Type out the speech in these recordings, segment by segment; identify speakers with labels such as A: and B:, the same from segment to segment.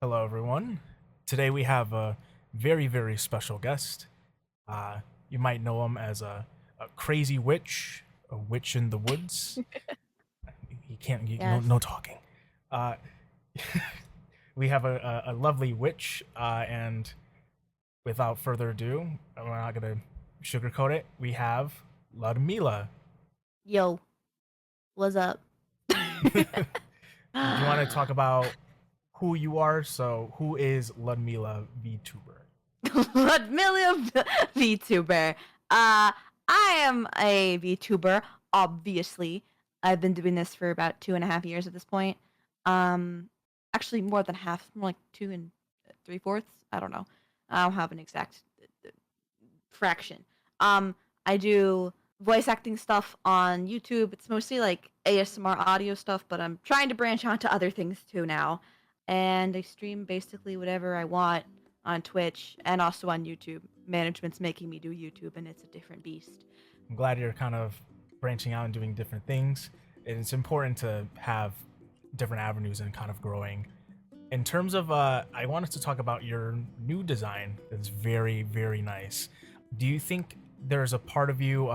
A: Hello, everyone. Today we have a very, very special guest. You might know him as a crazy witch, a witch in the woods. He can't, no,
B: Yes.
A: no talking. Uh, we have a lovely witch, and without further ado, we're not going to sugarcoat it. We have Ludmila.
B: Yo, what's up?
A: Do you want to talk about who you are? So, who is Ludmila VTuber?
B: Ludmila VTuber. I am a VTuber, obviously. I've been doing this for about 2.5 years at this point. Um, Actually more than half, more like 2 3/4. I don't know. I don't have an exact fraction. Um, I do voice acting stuff on YouTube. It's mostly like ASMR audio stuff, but I'm trying to branch out to other things too now. And I stream basically whatever I want on Twitch and also on YouTube. Management's making me do YouTube, and it's a different beast.
A: I'm glad you're kind of branching out and doing different things. And it's important to have different avenues and kind of growing. In terms of, I wanted to talk about your new design. That's very, very nice. Do you think there's a part of you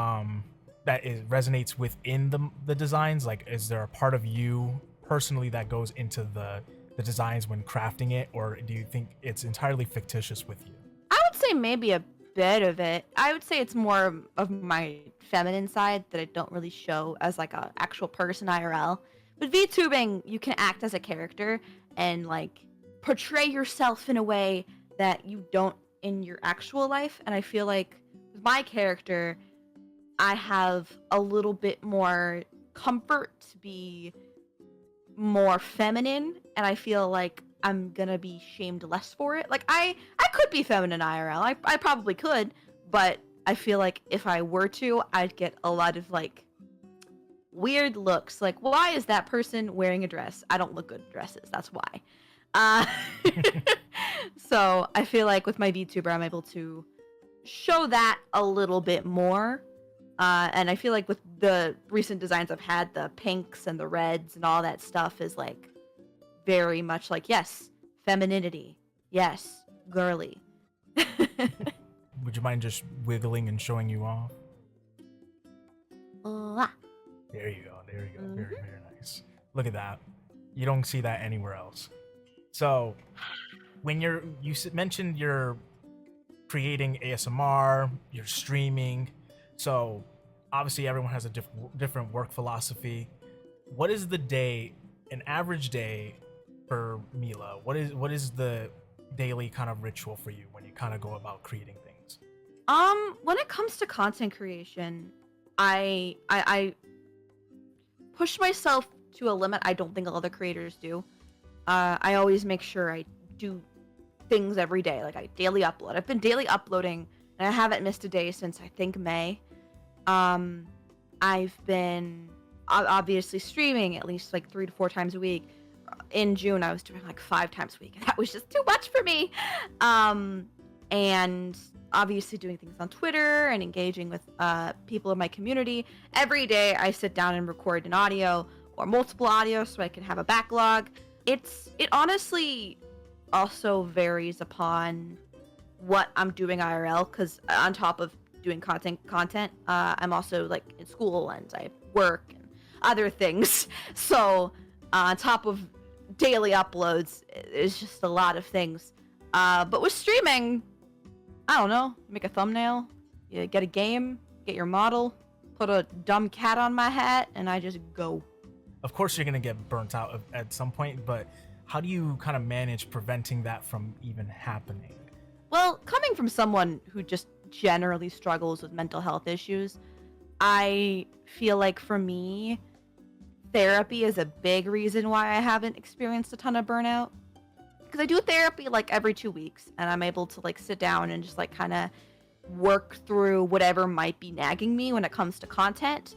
A: resonates within the designs? Like, is there a part of you personally that goes into the designs when crafting it, or do you think it's entirely fictitious with you?
B: I would say maybe a bit of it. I would say it's more of my feminine side that I don't really show as like a actual person IRL. With VTubing, you can act as a character and like portray yourself in a way that you don't in your actual life. And I feel like with my character, I have a little bit more comfort to be more feminine, and I feel like I'm gonna be shamed less for it. Like I could be feminine IRL. I probably could, but I feel like if I were to, I'd get a lot of like weird looks. Like, why is that person wearing a dress? I don't look good in dresses. That's why. Uh, so I feel like with my VTuber, I'm able to show that a little bit more. And I feel like with the recent designs I've had, the pinks and the reds and all that stuff is like very much like, yes, femininity. Yes, girly.
A: Would you mind just wiggling and showing you off?
B: Mwah.
A: There you go. There you go.
B: Mhm.
A: Very, very nice. Look at that. You don't see that anywhere else. So, when mentioned you're creating ASMR, you're streaming. So, obviously everyone has a different work philosophy. What is an average day for Mila? What is the daily kind of ritual for you when you kind of go about creating things?
B: When it comes to content creation, I push myself to a limit I don't think other creators do. I always make sure I do things every day. Like I daily upload. I've been daily uploading, and I haven't missed a day since I think May. Um, I've been obviously streaming at least like 3 to 4 times a week. In June, I was doing like 5 times a week, and that was just too much for me. Um, and obviously doing things on Twitter and engaging with people in my community. Every day, I sit down and record an audio or multiple audio so I can have a backlog. It honestly also varies upon what I'm doing IRL, because on top of doing content, I'm also like in school and I work and other things. So on top of daily uploads, it's just a lot of things. But with streaming, I don't know, make a thumbnail, you get a game, get your model, put a dumb cat on my hat, and I just go.
A: Of course, you're gonna get burnt out at some point, but how do you kind of manage preventing that from even happening?
B: Well, coming from someone who just generally struggles with mental health issues, I feel like for me, therapy is a big reason why I haven't experienced a ton of burnout. Because I do therapy like every 2 weeks, and I'm able to like sit down and just like kind of work through whatever might be nagging me when it comes to content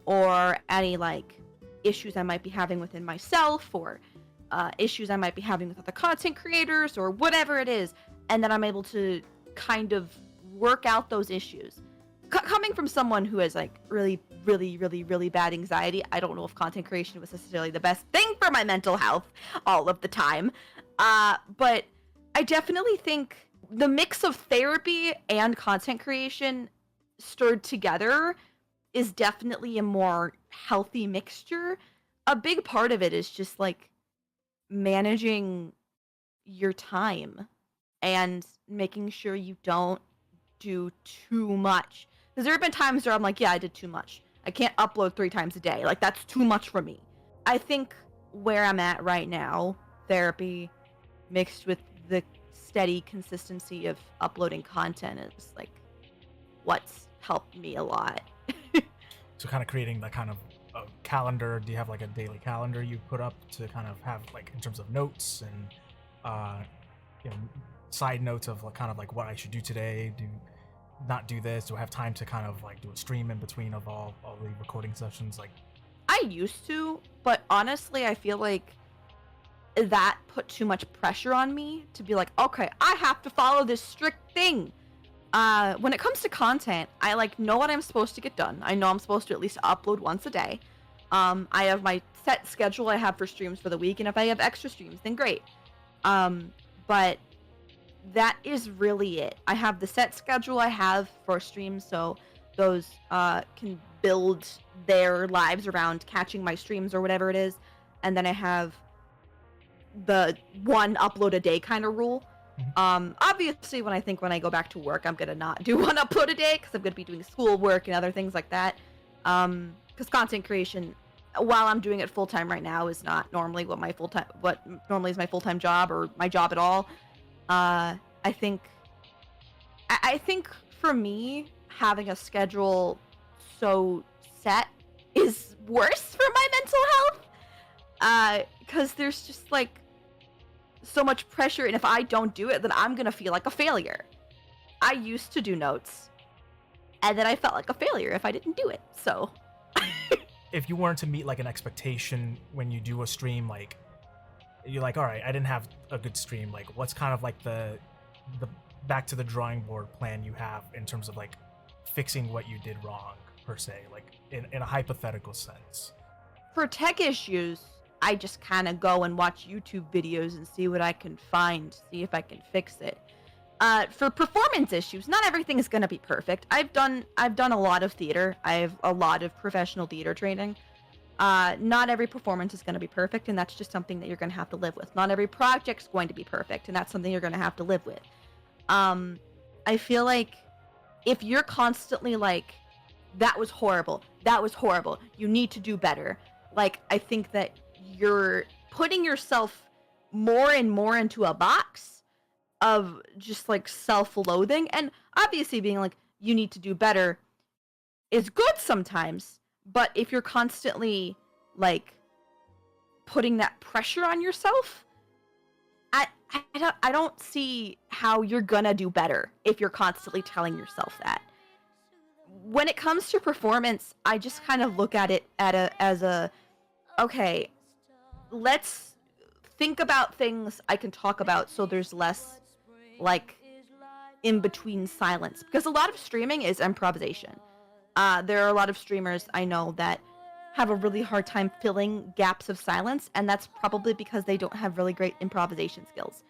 B: or any like issues I might be having within myself or issues I might be having with other content creators or whatever it is. And then I'm able to kind of work out those issues. Coming from someone who has like really, really, really, really bad anxiety, I don't know if content creation was necessarily the best thing for my mental health all of the time. But I definitely think the mix of therapy and content creation stirred together is definitely a more healthy mixture. A big part of it is just like managing your time and making sure you don't do too much. Because there have been times where I'm like, yeah, I did too much. I can't upload 3 times a day. Like, that's too much for me. I think where I'm at right now, therapy mixed with the steady consistency of uploading content is like what's helped me a lot.
A: So kind of creating that kind of a calendar. Do you have like a daily calendar you put up to kind of have like in terms of notes and you know, side notes of like kind of like what I should do today? Do not do this? Do I have time to kind of like do a stream in between of all the recording sessions? Like,
B: I used to, but honestly, I feel like that put too much pressure on me to be like, okay, I have to follow this strict thing. When it comes to content, I like know what I'm supposed to get done. I know I'm supposed to at least upload once a day. I have my set schedule I have for streams for the week, and if I have extra streams, then great. But that is really it. I have the set schedule I have for streams, so those can build their lives around catching my streams or whatever it is. And then I have the one upload a day kind of rule. Obviously, when I go back to work, I'm gonna not do one upload a day because I'm gonna be doing schoolwork and other things like that. Because content creation, while I'm doing it full time right now, is not normally what normally is my full time job or my job at all. I think for me, having a schedule so set is worse for my mental health. Because there's just like so much pressure, and if I don't do it, then I'm gonna feel like a failure. I used to do notes, and then I felt like a failure if I didn't do it. So,
A: if you weren't to meet like an expectation when you do a stream, like you're like, all right, I didn't have a good stream. Like, what's kind of like the back to the drawing board plan you have in terms of like fixing what you did wrong per se, like in a hypothetical sense?
B: For tech issues, I just kind of go and watch YouTube videos and see what I can find, see if I can fix it. For performance issues, not everything is going to be perfect. I've done a lot of theater. I have a lot of professional theater training. Not every performance is going to be perfect, and that's just something that you're going to have to live with. Not every project's going to be perfect, and that's something you're going to have to live with. I feel like if you're constantly like, that was horrible, you need to do better, like, I think that you're putting yourself more and more into a box of just like self-loathing. And obviously being like, you need to do better is good sometimes, but if you're constantly like putting that pressure on yourself, I don't see how you're gonna do better if you're constantly telling yourself that. When it comes to performance, I just kind of look at it as a okay, let's think about things I can talk about so there's less like in between silence, because a lot of streaming is improvisation. There are a lot of streamers I know that have a really hard time filling gaps of silence, and that's probably because they don't have really great improvisation skills.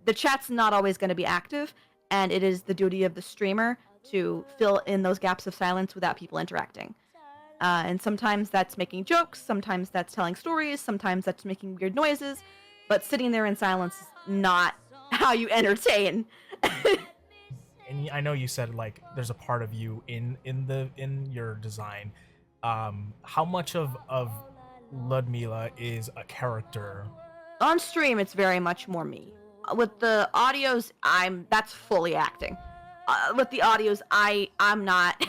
B: The chat's not always going to be active, and it is the duty of the streamer to fill in those gaps of silence without people interacting. And sometimes that's making jokes, sometimes that's telling stories, sometimes that's making weird noises, but sitting there in silence is not how you entertain.
A: And I know you said like there's a part of you in your design. How much of Ludmila is a character?
B: On stream, it's very much more me. With the audios, that's fully acting. With the audios, I'm not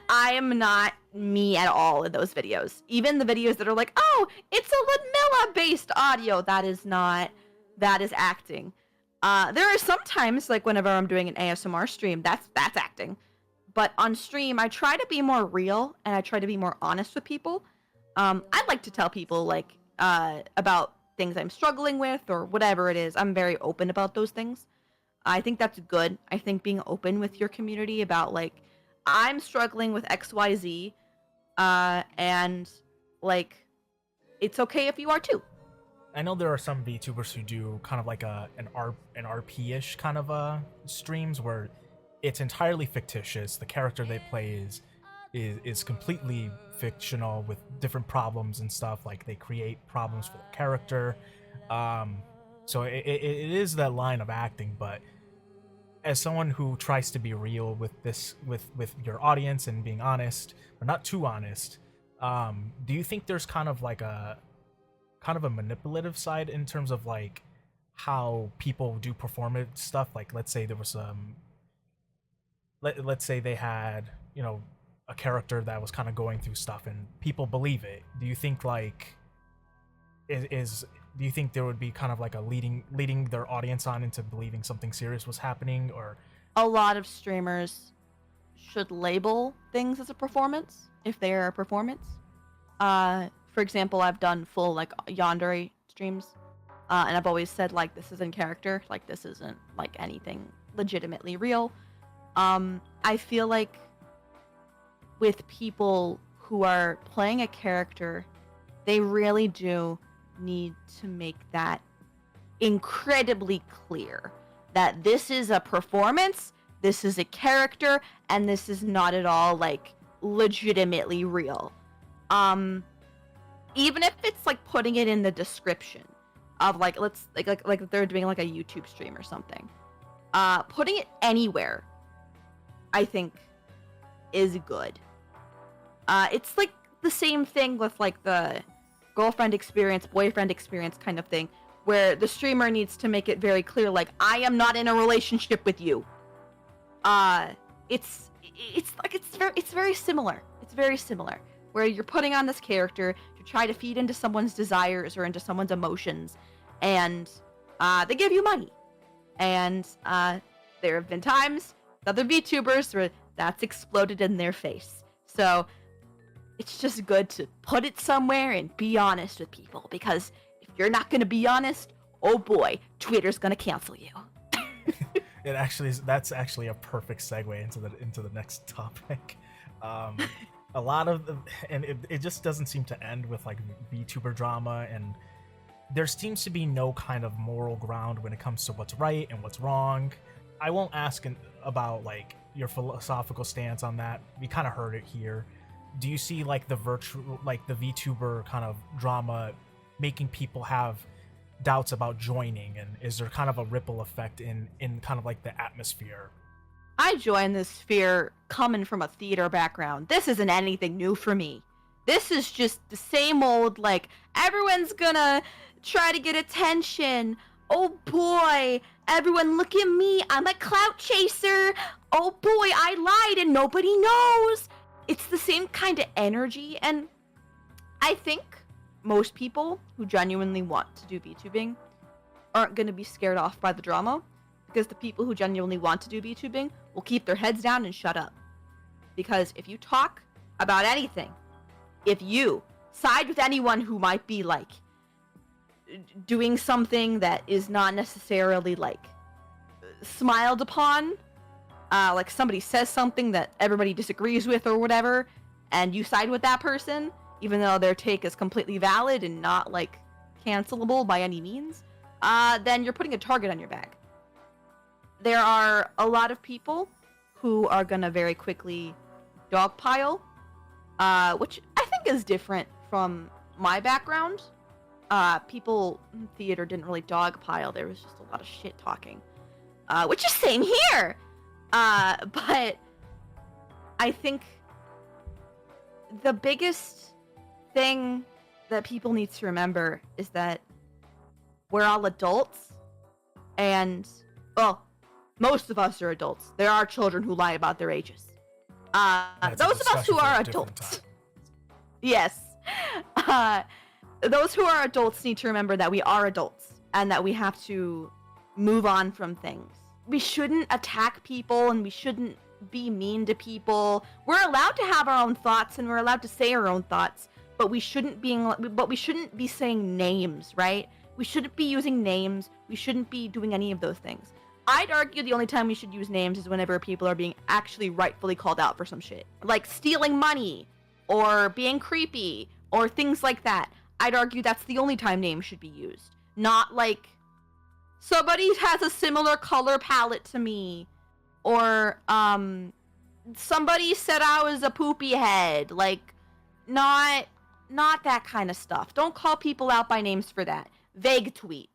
B: I am not me at all in those videos. Even the videos that are like, oh, it's a Ludmila based audio, that is acting. There are some times, like whenever I'm doing an ASMR stream, that's acting. But on stream, I try to be more real and I try to be more honest with people. I like to tell people like about things I'm struggling with or whatever it is. I'm very open about those things. I think that's good. I think being open with your community about like, I'm struggling with XYZ, and like, it's okay if you are too.
A: I know there are some VTubers who do kind of like an RP-ish kind of streams where it's entirely fictitious. The character they play is completely fictional with different problems and stuff. Like they create problems for the character. Um, so it is that line of acting, but as someone who tries to be real with this with your audience and being honest, but not too honest, do you think there's kind of a manipulative side in terms of like how people do performance stuff? Like let's say there was let's say they had, you know, a character that was kind of going through stuff and people believe it. Do you think like is do you think there would be kind of like a leading their audience on into believing something serious was happening? Or
B: A lot of streamers should label things as a performance if they are a performance. For example, I've done full like yandere streams, and I've always said like this isn't character, like this isn't like anything legitimately real. I feel like with people who are playing a character, they really do need to make that incredibly clear that this is a performance, this is a character, and this is not at all like legitimately real. Even if it's like putting it in the description of like let's like they're doing like a YouTube stream or something. Putting it anywhere, I think, is good. It's like the same thing with like the girlfriend experience, boyfriend experience kind of thing, where the streamer needs to make it very clear, like, I am not in a relationship with you. It's very similar. It's very similar, where you're putting on this character to try to feed into someone's desires or into someone's emotions, and they give you money. And there have been times with other VTubers where that's exploded in their face. So it's just good to put it somewhere and be honest with people, because if you're not going to be honest, oh boy, Twitter's going to cancel you.
A: That's actually a perfect segue into the next topic. A lot of and it just doesn't seem to end with like VTuber drama, and there seems to be no kind of moral ground when it comes to what's right and what's wrong. I won't ask about like your philosophical stance on that. We kind of heard it here. Do you see like the VTuber kind of drama making people have doubts about joining, and is there kind of a ripple effect in kind of like the atmosphere?
B: I joined this sphere coming from a theater background. This isn't anything new for me. This is just the same old, like, everyone's gonna try to get attention. Oh boy, everyone look at me, I'm a clout chaser. Oh boy, I lied and nobody knows. It's the same kind of energy, and I think most people who genuinely want to do VTubing aren't going to be scared off by the drama, because the people who genuinely want to do VTubing will keep their heads down and shut up. Because if you talk about anything, if you side with anyone who might be like doing something that is not necessarily like smiled upon, like somebody says something that everybody disagrees with or whatever, and you side with that person, even though their take is completely valid and not like cancelable by any means, then you're putting a target on your back. There are a lot of people who are gonna very quickly dogpile, which I think is different from my background. People in theater didn't really dogpile. There was just a lot of shit talking, which is same here. But I think the biggest thing that people need to remember is that we're all adults, and, well, most of us are adults. There are children who lie about their ages. Those of us who are adults. Yes. Those who are adults need to remember that we are adults, and that we have to move on from things. We shouldn't attack people, and we shouldn't be mean to people. We're allowed to have our own thoughts, and we're allowed to say our own thoughts, but we shouldn't be saying names, right? We shouldn't be using names. We shouldn't be doing any of those things. I'd argue the only time we should use names is whenever people are being actually rightfully called out for some shit. Like stealing money, or being creepy, or things like that. I'd argue that's the only time names should be used. Not like somebody has a similar color palette to me, or somebody said I was a poopy head. Like, not that kind of stuff. Don't call people out by names for that. Vague tweet.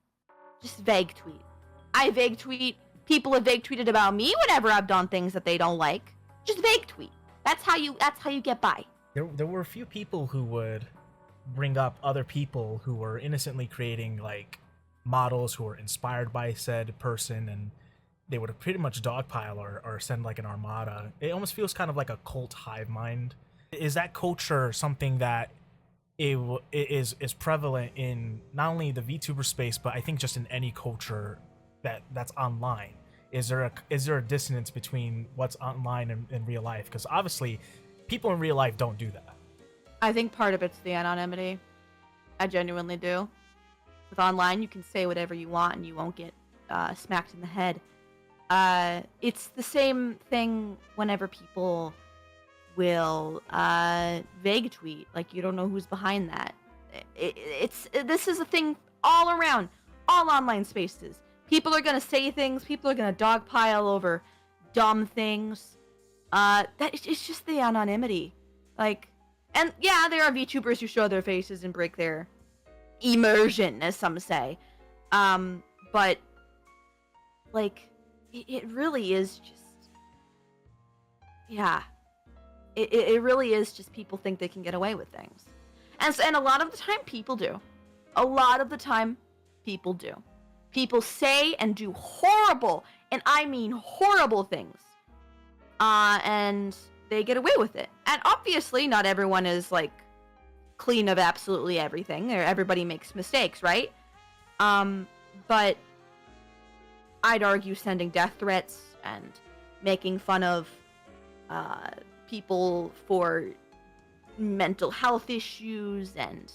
B: Just vague tweet. I vague tweet. People have vague tweeted about me whenever I've done things that they don't like. Just vague tweet. That's how you get by.
A: There were a few people who would bring up other people who were innocently creating like models who were inspired by said person, and they would pretty much dogpile or send like an armada. It almost feels kind of like a cult hive mind. Is that culture something that is prevalent in not only the VTuber space, but I think just in any culture that's online? Is there a dissonance between what's online and in real life? Because obviously people in real life don't do that.
B: I think part of it's the anonymity. I genuinely do. With online, you can say whatever you want and you won't get smacked in the head. It's the same thing whenever people will vague tweet. Like, you don't know who's behind that. This is a thing all around, all online spaces. People are gonna say things. People are gonna dogpile over dumb things. It's just the anonymity. Like, and yeah, there are VTubers who show their faces and break their immersion, as some say. But like, it really is just, yeah. It really is just people think they can get away with things. And a lot of the time, people do. A lot of the time, people do. People say and do horrible, and I mean horrible things. And they get away with it. And obviously, not everyone is, like, clean of absolutely everything. Everybody makes mistakes, right? But I'd argue sending death threats and making fun of people for mental health issues and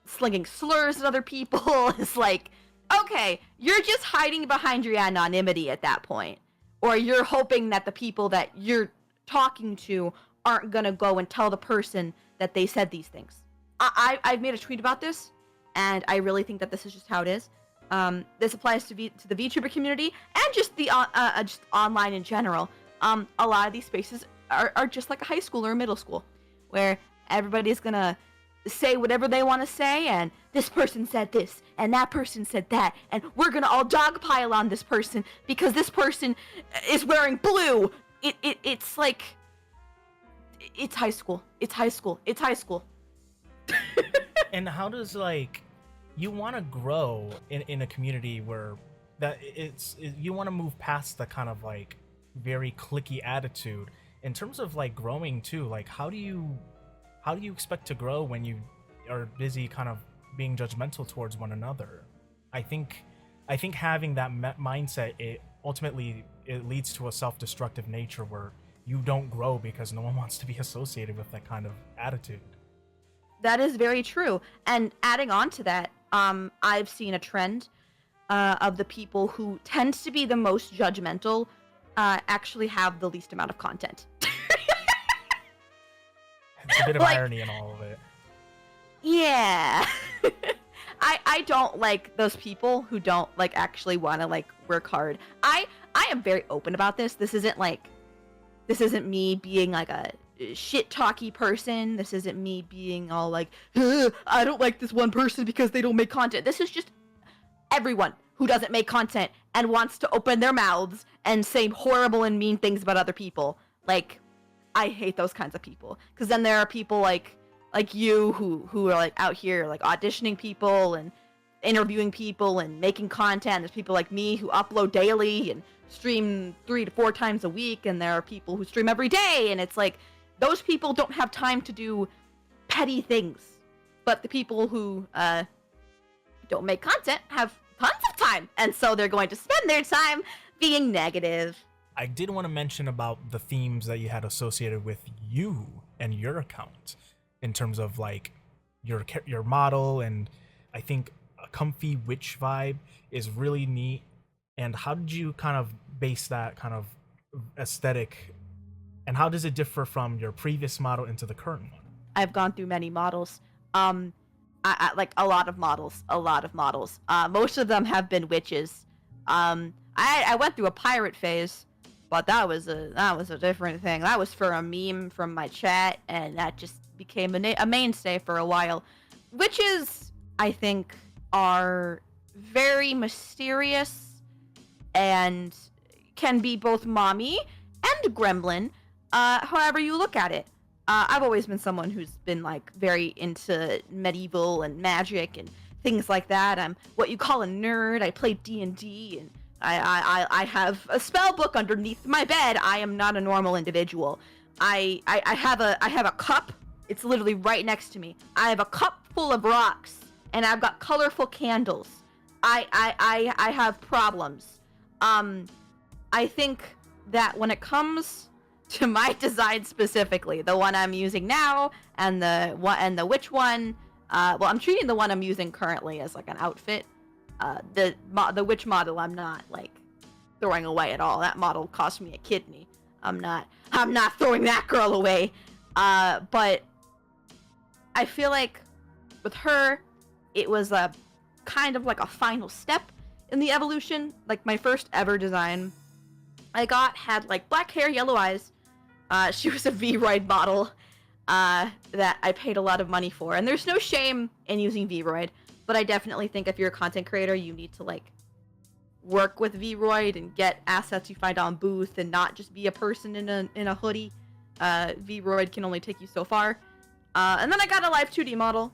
B: slinging slurs at other people is like, okay, you're just hiding behind your anonymity at that point. Or you're hoping that the people that you're talking to aren't gonna go and tell the person that they said these things. I've made a tweet about this, and I really think that this is just how it is. This applies to the VTuber community and just the just online in general. A lot of these spaces are just like a high school or a middle school, where everybody's gonna say whatever they want to say, and this person said this, and that person said that, and we're gonna all dogpile on this person because this person is wearing blue. It's like, it's high school. It's high school. It's high school.
A: And how does, like, you want to grow in a community where that you want to move past the kind of like very cliquey attitude in terms of like growing too? Like, how do you expect to grow when you are busy kind of being judgmental towards one another? I think having that mindset, it ultimately leads to a self-destructive nature where you don't grow because no one wants to be associated with that kind of attitude.
B: That is very true. And adding on to that, I've seen a trend of the people who tend to be the most judgmental actually have the least amount of content.
A: It's a bit of
B: like,
A: irony in all of it.
B: Yeah. I don't like those people who don't like actually want to like work hard. I am very open about this. This isn't me being like a shit talky person. This isn't me being all like, I don't like this one person because they don't make content. This is just everyone who doesn't make content and wants to open their mouths and say horrible and mean things about other people. Like, I hate those kinds of people, because then there are people like you who are like out here like auditioning people and interviewing people and making content. There's people like me who upload daily and stream 3 to 4 times a week, and there are people who stream every day, and it's like those people don't have time to do petty things, but the people who don't make content have tons of time, and so they're going to spend their time being negative.
A: I did want to mention about the themes that you had associated with you and your account in terms of like your model, and I think a comfy witch vibe is really neat. And how did you kind of base that kind of aesthetic, and how does it differ from your previous model into the current one?
B: I've gone through many models. Like a lot of models. Most of them have been witches. I went through a pirate phase, but that was a different thing. That was for a meme from my chat, and that just became a mainstay for a while. Witches, I think, are very mysterious and can be both mommy and gremlin, however you look at it. I've always been someone who's been like very into medieval and magic and things like that. I'm what you call a nerd. I play D&D, and I have a spell book underneath my bed. I am not a normal individual. I have a cup. It's literally right next to me. I have a cup full of rocks, and I've got colorful candles. I have problems. I think that when it comes to my design specifically, the one I'm using now, and the witch one, well, I'm treating the one I'm using currently as like an outfit. The witch model I'm not like throwing away at all. That model cost me a kidney. I'm not throwing that girl away. But I feel like with her, it was a kind of like a final step in the evolution. Like my first ever design I got had like black hair, yellow eyes. She was a V-Roid model that I paid a lot of money for. And there's no shame in using V-Roid, but I definitely think if you're a content creator, you need to like work with V-Roid and get assets you find on Booth and not just be a person in a hoodie. V-Roid can only take you so far. And then I got a live 2D model,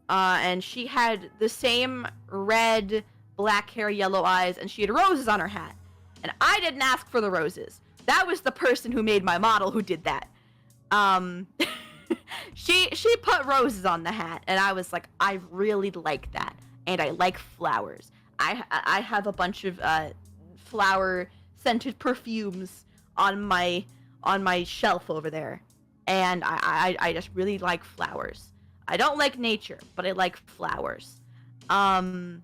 B: and she had the same red, black hair, yellow eyes, and she had roses on her hat. And I didn't ask for the roses. That was the person who made my model who did that. She put roses on the hat, and I was like, I really like that, and I like flowers. I have a bunch of flower scented perfumes on my shelf over there, and I just really like flowers. I don't like nature, but I like flowers. And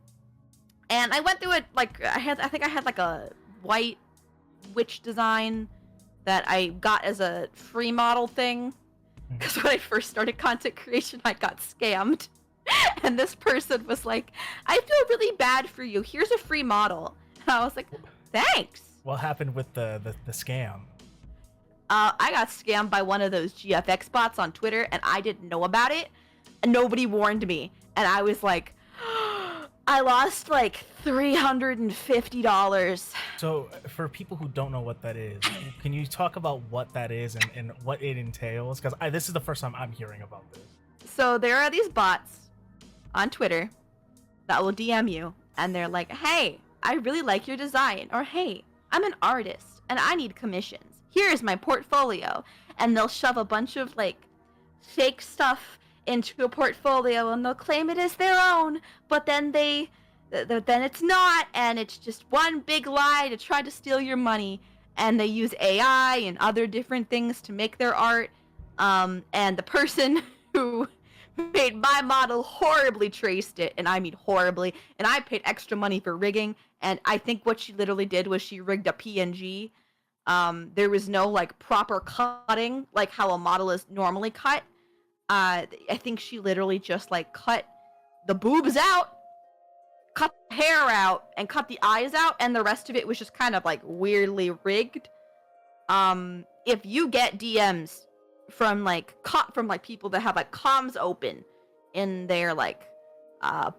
B: I went through it like I think I had like a white witch design that I got as a free model thing, because when I first started content creation, I got scammed. And this person was like, I feel really bad for you. Here's a free model. And I was like, thanks.
A: What happened with the scam?
B: I got scammed by one of those GFX bots on Twitter, and I didn't know about it. And nobody warned me. And I was like, I lost like $350.
A: So for people who don't know what that is, can you talk about what that is and what it entails? Because this is the first time I'm hearing about this.
B: So there are these bots on Twitter that will DM you, and they're like, hey, I really like your design, or hey, I'm an artist and I need commissions. Here's my portfolio. And they'll shove a bunch of like fake stuff into a portfolio, and they'll claim it as their own, but then then it's not, and it's just one big lie to try to steal your money. And they use AI and other different things to make their art. And the person who made my model horribly traced it, and I mean horribly, and I paid extra money for rigging, and I think what she literally did was she rigged a PNG. There was no like proper cutting like how a model is normally cut. I think she literally just like cut the boobs out, cut the hair out, and cut the eyes out, and the rest of it was just kind of like weirdly rigged. If you get DMs from like people that have like comms open in their like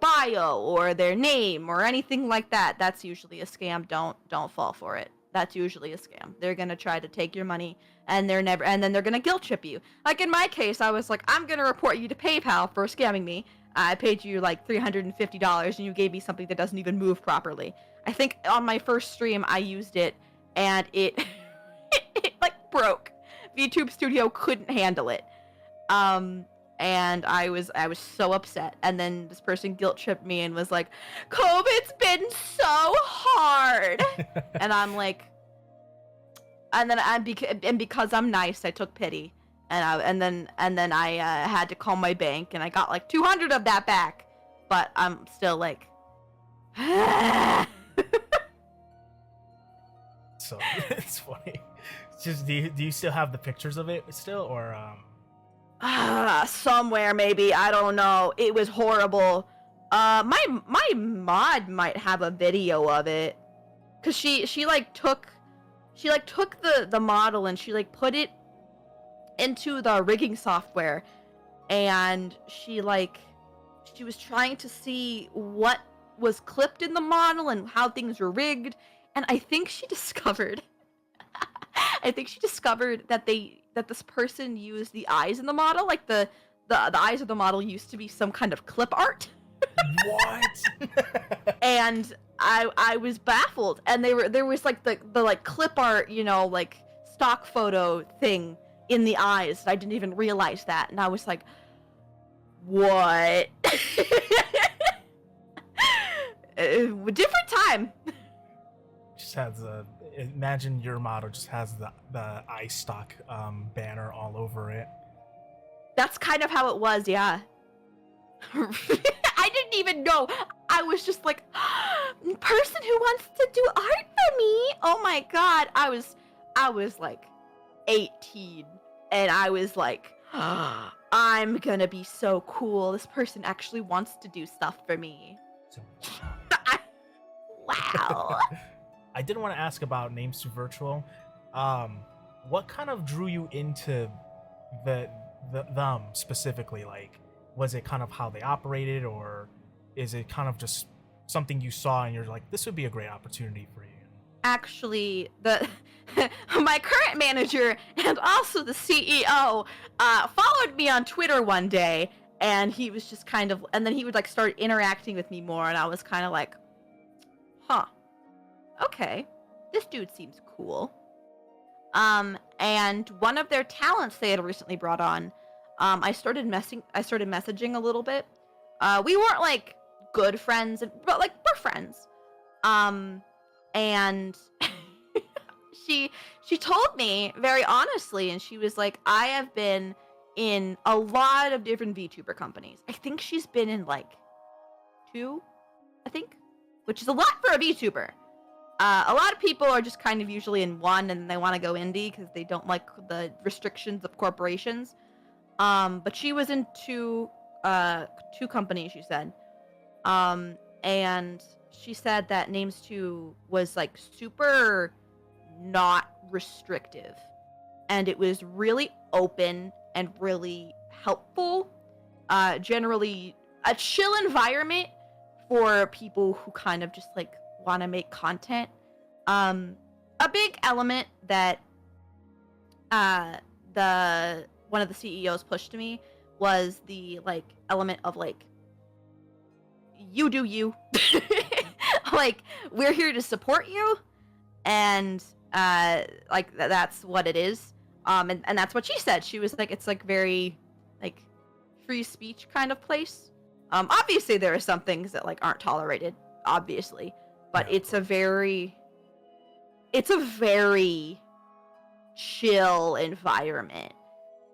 B: bio or their name or anything like that, that's usually a scam. Don't fall for it. That's usually a scam. They're gonna try to take your money, and then they're gonna guilt trip you. Like in my case, I was like, I'm gonna report you to PayPal for scamming me. I paid you like $350, and you gave me something that doesn't even move properly. I think on my first stream I used it, and it it like broke. VTube Studio couldn't handle it. And I was so upset. And then this person guilt tripped me and was like, COVID's been so hard. And I'm like, and because I'm nice, I took pity. And then I had to call my bank, and I got like 200 of that back. But I'm still like,
A: so it's funny. Just do you still have the pictures of it still, or
B: Somewhere maybe, I don't know. It was horrible. My mod might have a video of it, cause she like took the model and she like put it into the rigging software, and she was trying to see what was clipped in the model and how things were rigged, and I think she discovered that this person used the eyes in the model, like the eyes of the model used to be some kind of clip art.
A: What?
B: And I was baffled, and there was like the like clip art, you know, like stock photo thing in the eyes. I didn't even realize that, and I was like, what? Different time.
A: Just has imagine your model just has the iStock banner all over it.
B: That's kind of how it was, yeah. I didn't even know. I was just like, person who wants to do art for me. Oh my god. I was like 18, and I was like, I'm gonna be so cool. This person actually wants to do stuff for me.
A: So,
B: Wow.
A: I did want to ask about namestooVirtual. What kind of drew you into them specifically? Like, was it kind of how they operated, or is it kind of just something you saw and you're like, this would be a great opportunity for you?
B: Actually, my current manager and also the CEO followed me on Twitter one day, and he was just kind of, and then he would like start interacting with me more, and I was kind of like, huh, okay, this dude seems cool. And one of their talents they had recently brought on, I started messaging a little bit. We weren't like good friends, but like we're friends. And she told me very honestly, and she was like, I have been in a lot of different VTuber companies. I think she's been in like 2, I think, which is a lot for a VTuber. A lot of people are just kind of usually in one, and they want to go indie because they don't like the restrictions of corporations. But she was in 2 companies, she said. And she said that namestoo was like super not restrictive, and it was really open and really helpful. Generally a chill environment for people who kind of just like want to make content. A big element that the one of the CEOs pushed to me was the like element of like, you do you. Like, we're here to support you, and like that's what it is. And that's what she said. She was like, it's like very like free speech kind of place. Obviously there are some things that like aren't tolerated, obviously, but
A: Yeah.
B: it's a very chill environment.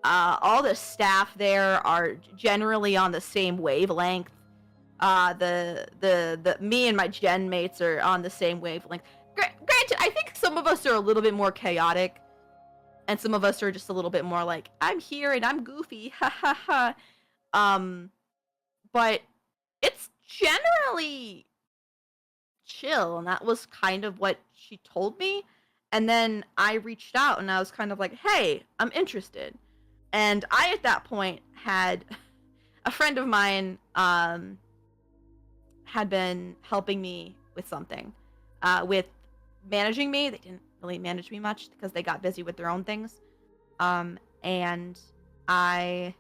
B: All the staff there are generally on the same wavelength. The me and my gen mates are on the same wavelength. Granted, I think some of us are a little bit more chaotic, and some of us are just a little bit more like, I'm here and I'm goofy, ha ha ha. But it's generally chill, and that was kind of what she told me. And then I reached out, and I was kind of like, hey, I'm interested. And I, at that point, had a friend of mine had been helping me with something, with managing me. They didn't really manage me much because they got busy with their own things. And I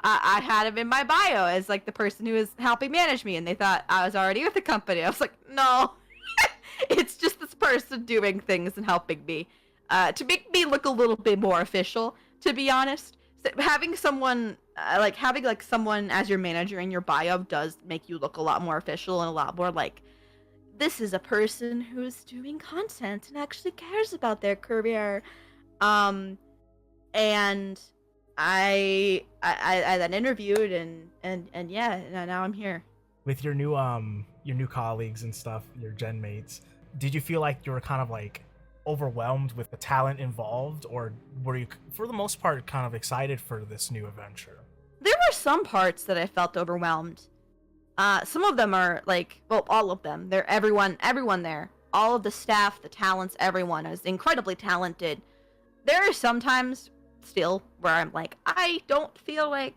B: I had him in my bio as like the person who was helping manage me, and they thought I was already with the company. I was like, no, it's just this person doing things and helping me, to make me look a little bit more official, to be honest. So having someone someone as your manager in your bio does make you look a lot more official and a lot more like, this is a person who's doing content and actually cares about their career. And I then interviewed, and yeah, now I'm here.
A: With your new colleagues and stuff, your gen mates, did you feel like you were kind of like overwhelmed with the talent involved, or were you, for the most part, kind of excited for this new adventure?
B: There were some parts that I felt overwhelmed. Some of them are like, well, all of them. They're everyone there. All of the staff, the talents, everyone is incredibly talented. There are some times still where I'm like, I don't feel like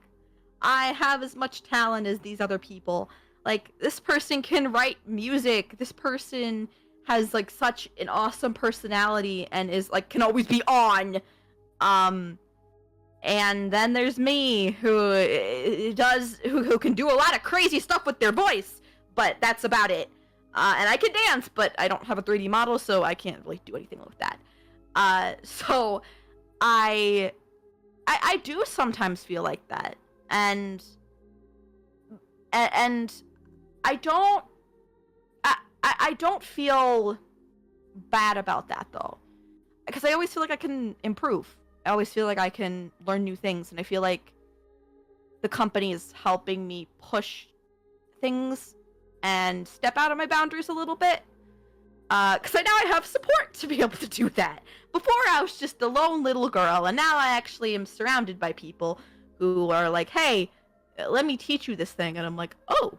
B: I have as much talent as these other people. Like, this person can write music. This person has like such an awesome personality and is like can always be on. And then there's me who can do a lot of crazy stuff with their voice, but that's about it. And I can dance, but I don't have a 3D model, so I can't really do anything with that. So I do sometimes feel like that, and I don't feel bad about that though, because I always feel like I can improve. I always feel like I can learn new things, and I feel like the company is helping me push things and step out of my boundaries a little bit. Because now I have support to be able to do that. Before I was just a lone little girl, and now I actually am surrounded by people who are like, hey, let me teach you this thing. And I'm like, oh,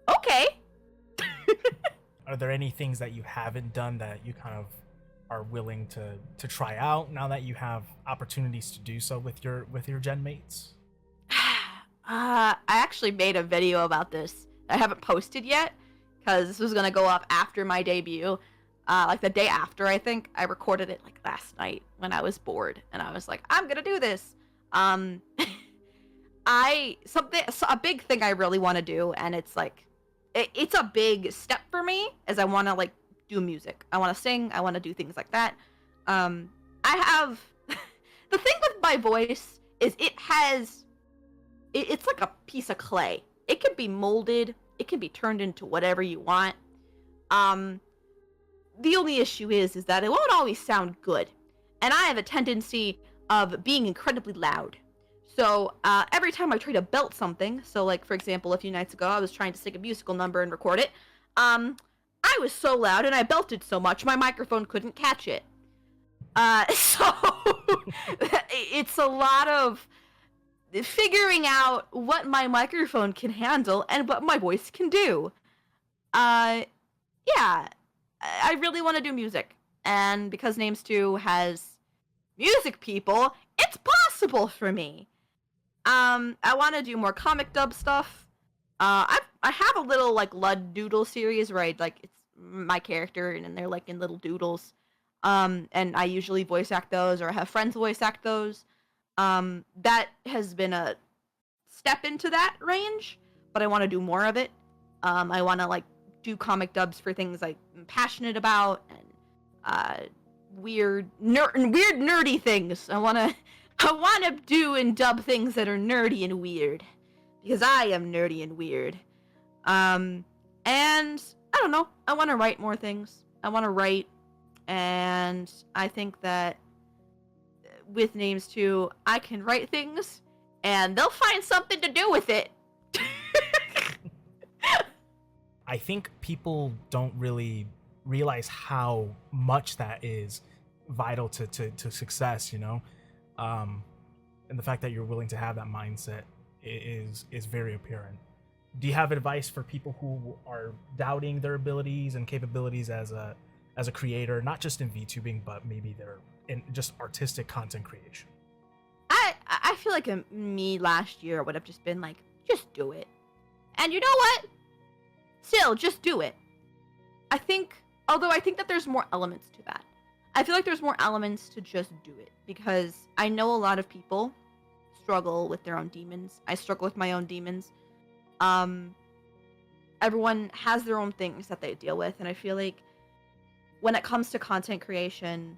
B: okay.
A: Are there any things that you haven't done that you kind of are willing to try out now that you have opportunities to do so with your gen mates?
B: I actually made a video about this. I haven't posted yet because this was gonna go up after my debut, like the day after. I think I recorded it like last night when I was bored, and I was like, I'm gonna do this. A big thing I really want to do, and it's like, it's a big step for me, is I want to like do music. I want to sing. I want to do things like that. I have the thing with my voice is it's like a piece of clay. It can be molded. It can be turned into whatever you want. The only issue is that it won't always sound good, and I have a tendency of being incredibly loud. So every time I try to belt something, so like for example, a few nights ago I was trying to sing a musical number and record it. I was so loud and I belted so much my microphone couldn't catch it. So it's a lot of figuring out what my microphone can handle and what my voice can do. Yeah, I really want to do music, and because namesto has music people, it's possible for me. I want to do more comic dub stuff. I have a little like Lud doodle series where it's my character and they're like in little doodles. And I usually voice act those, or have friends voice act those. That has been a step into that range, but I want to do more of it. I want to like do comic dubs for things I'm passionate about, and weird nerdy things. I want to do and dub things that are nerdy and weird, because I am nerdy and weird. And I don't know, I want to write more things. I want to write, and I think that with namesto, I can write things, and they'll find something to do with it.
A: I think people don't really realize how much that is vital to success, you know? And the fact that you're willing to have that mindset is very apparent. Do you have advice for people who are doubting their abilities and capabilities as a creator, not just in VTubing, but maybe they're in just artistic content creation?
B: I feel like me last year would have just been like, just do it. And you know what? Still, just do it. Although I think that there's more elements to that. I feel like there's more elements to just do it, because I know a lot of people struggle with their own demons. I struggle with my own demons. Everyone has their own things that they deal with, and I feel like when it comes to content creation,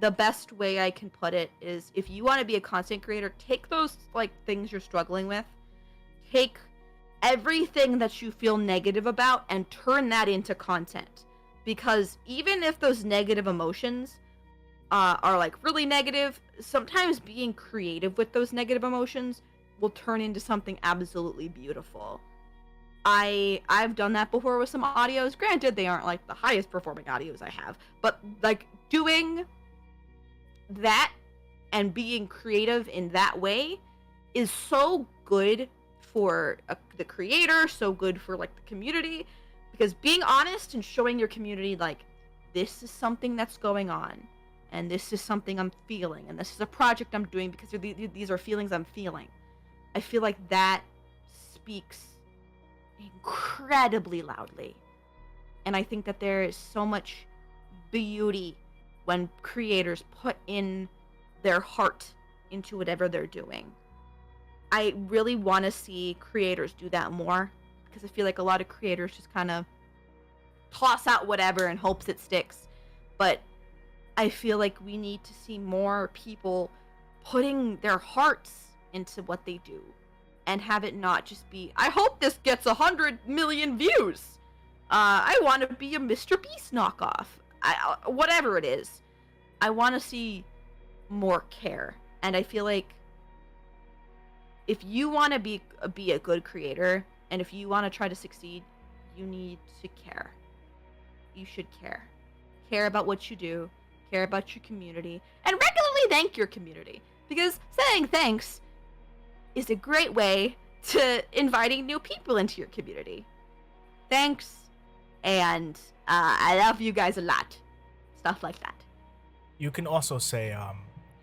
B: the best way I can put it is, if you want to be a content creator, take those like things you're struggling with, take everything that you feel negative about and turn that into content. Because even if those negative emotions are like really negative, sometimes being creative with those negative emotions will turn into something absolutely beautiful. I've done that before with some audios. Granted, they aren't like the highest performing audios I have, but like doing that and being creative in that way is so good for the creator, so good for like the community, because being honest and showing your community like this is something that's going on, and this is something I'm feeling, and this is a project I'm doing because these are feelings I'm feeling. I feel like that speaks incredibly loudly. And I think that there is so much beauty when creators put in their heart into whatever they're doing. I really want to see creators do that more, because I feel like a lot of creators just kind of toss out whatever and hopes it sticks. But I feel like we need to see more people putting their hearts into what they do, and have it not just be, I hope this gets 100 million views. I want to be a Mr. Beast knockoff. Whatever it is. I want to see more care. And I feel like if you want to be a good creator, and if you want to try to succeed, you need to care. You should care. Care about what you do. Care about your community. And regularly thank your community. Because saying thanks is a great way to inviting new people into your community. Thanks, and I love you guys a lot. Stuff like that.
A: You can also say,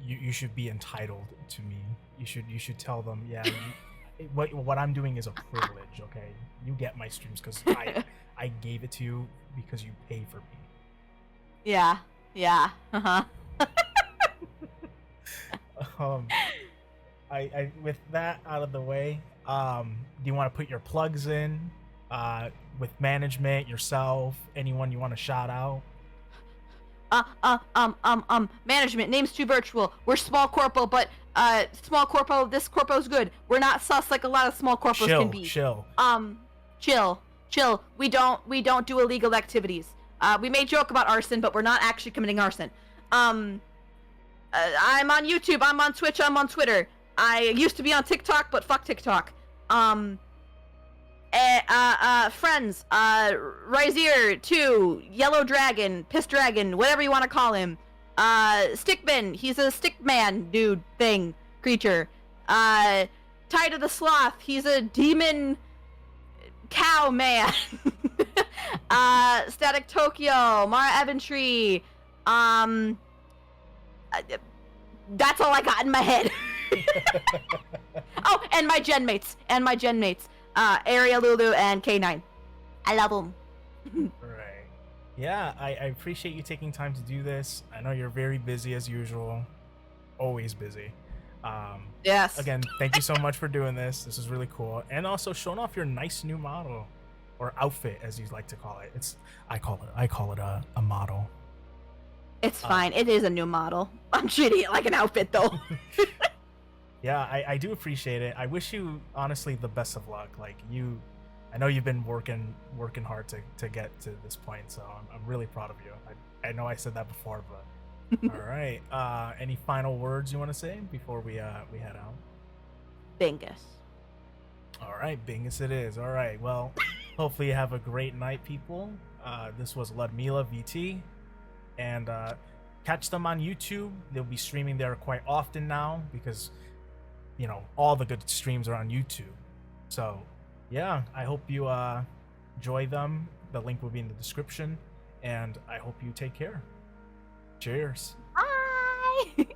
A: you should be entitled to me. You should tell them, yeah, what I'm doing is a privilege. Okay, you get my streams because I gave it to you because you paid for me.
B: Yeah. Uh-huh.
A: I with that out of the way, do you want to put your plugs in, with management, yourself, anyone you want to shout out?
B: Management, namestooVirtual. We're small corpo, but small corpo, this corpo's good. We're not sus like a lot of small corpos can be.
A: Chill.
B: Chill. We don't do illegal activities. We may joke about arson, but we're not actually committing arson. I'm on YouTube, I'm on Twitch, I'm on Twitter. I used to be on TikTok, but fuck TikTok. Friends, Rizier 2, Yellow Dragon, Piss Dragon, whatever you want to call him. Stickman, he's a stickman dude thing, creature. Tide of the Sloth, he's a demon cow man. Static Tokyo, Mara Eventry, that's all I got in my head. Oh, and my gen mates, Aria, Lulu, and K9. I love them.
A: Right. Yeah, I appreciate you taking time to do this. I know you're very busy as usual. Always busy.
B: Yes.
A: Again, thank you so much for doing this. This is really cool. And also showing off your nice new model. Or outfit, as you like to call it. I call it a model.
B: It's fine. It is a new model. I'm treating it like an outfit, though.
A: Yeah, I do appreciate it. I wish you, honestly, the best of luck. Like, I know you've been working hard to get to this point, so I'm really proud of you. I know I said that before, but all right. Any final words you want to say before we head out?
B: Bingus.
A: All right, Bingus it is. All right, well, hopefully you have a great night, people. This was LudmilaVT, and catch them on YouTube. They'll be streaming there quite often now because, you know, all the good streams are on YouTube. So, yeah, I hope you enjoy them. The link will be in the description, and I hope you take care. Cheers.
B: Bye.